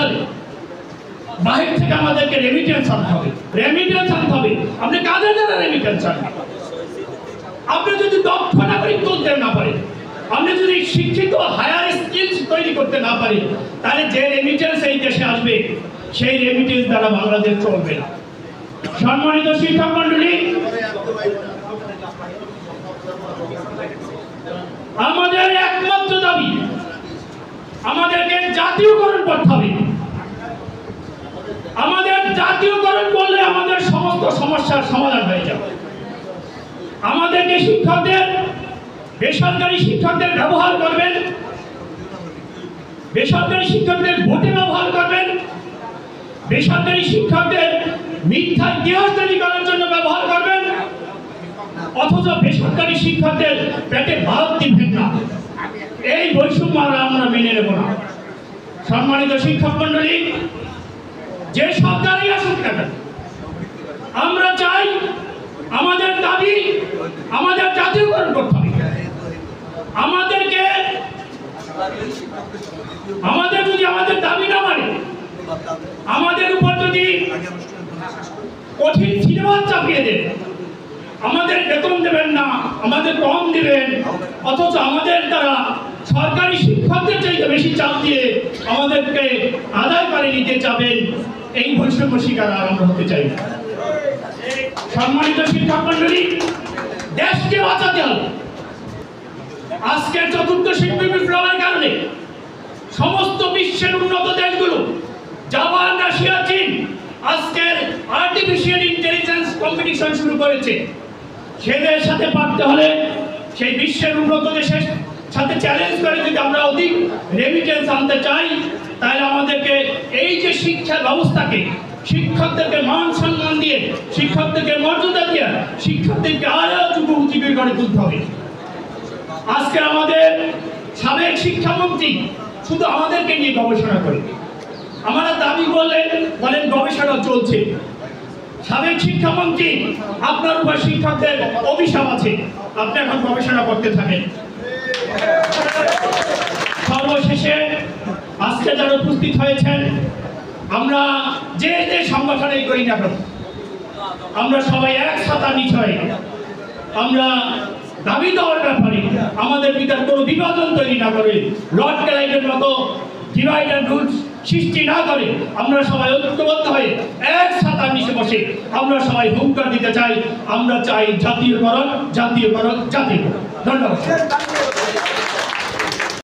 সালে বাহির থেকে আমাদেরকে রেমিটেন্স আনতে হবে, রেমিটেন্স আনতে হবে। আপনি কাদের দ্বারা রেমিটেন্স আনবেন? আপনি যদি দক্ষ নাগরিক তুলতে না পারেন, আপনি যদি শিক্ষিত হায়ার স্কিলস তৈরি করতে না পারেন, তাহলে যে রেমিটেন্স এই দেশে আসবে সেই রেমিটেন্স দ্বারা বাংলাদেশ চলবে না। সম্মানিত শিক্ষক মন্ডলী, আমাদের একমাত্র দাবি আমাদেরকে জাতীয়করণ করতে হবে। আমাদের জাতীয়করণ করলে আমাদের সমস্ত সমস্যার সমাধান হয়ে যাবে। আমাদেরকে শিক্ষকদের, বেসরকারি শিক্ষকদের ব্যবহার করবেন, বেসরকারি শিক্ষকদের ভোটে ব্যবহার করবেন, বেসরকারি শিক্ষকদের মিথ্যা ইতিহাস তৈরি করার জন্য ব্যবহার করবেন, অথচ বেসরকারি শিক্ষকদের পেটে ভাত দিবেন না। এই বৈষম্য আমরা মেনে নেব না। সম্মানিত শিক্ষক মন্ডলী, যে সরকারই আসুক না কেন, আমরা চাই আমাদের দাবি আমাদের জাতীয়করণ করতে হবে। আমাদের যদি আমাদের দাবি না মানে, আমাদের উপর যদি কঠিন সিনেমা চাপিয়ে দেন, আমাদের বেতন দেবেন না, আমাদের কম দিবেন, অথচ আমাদের দ্বারা সরকারি শিক্ষকদের চাইতে বেশি চাপ দিয়ে আমাদেরকে আদায় করে নিতে চাবেন, এই বৈষম্য শিকার আমরা হতে চাই না। সম্মানিত শিক্ষক মন্ডলী, দেশকে বাঁচাতে হবে। আজকের চতুর্থ শিল্পী বিপ্লবের কারণে সমস্ত বিশ্বের উন্নত দেশগুলো, জাপান, রাশিয়া, চীন আজকের আর্টিফিশিয়াল ইন্টেলিজেন্স কম্পিটিশন শুরু করেছে। সেদের সাথে পারতে হলে, সেই বিশ্বের উন্নত দেশের সাথে চ্যালেঞ্জ করে যদি আমরা অধিক রেমিটেন্স আনতে চাই, তাহলে আমাদেরকে এই যে শিক্ষা ব্যবস্থাকে, শিক্ষকদেরকে মান সম্মান দিয়ে, শিক্ষকদেরকে মর্যাদা দিয়ে, শিক্ষকদেরকে আরো যুগোপযোগী করে তুলতে হবে। আজকে আমাদের সাবেক শিক্ষামন্ত্রী শুধু আমাদেরকে নিয়ে গবেষণা করে। আমরা দাবি বলেন গবেষণা চলছে। সাবেক শিক্ষামন্ত্রী, আপনার উপর শিক্ষকদের অভিশাপ আছে, আপনি এখন গবেষণা করতে থাকেন। সর্বশেষে আজকে যারা উপস্থিত হয়েছেন, আমরা যে যে সংগঠনে করি না কেন, আমরা সবাই এক ছাতার নিচে হয়ে আমরা দাবি দেওয়ার ব্যাপারে আমাদের ভিতর কোনো বিভাজন তৈরি না করে, লর্ড ক্লাইভের মতো ডিভাইড অ্যান্ড রুল সৃষ্টি না করে আমরা সবাই ঐক্যবদ্ধ হয়ে এক ছাতার নিচে বসে আমরা সবাই হুঙ্কার দিতে চাই। আমরা চাই জাতীয়করণ, জাতীয়করণ, জাতীয়করণ। ধন্যবাদ।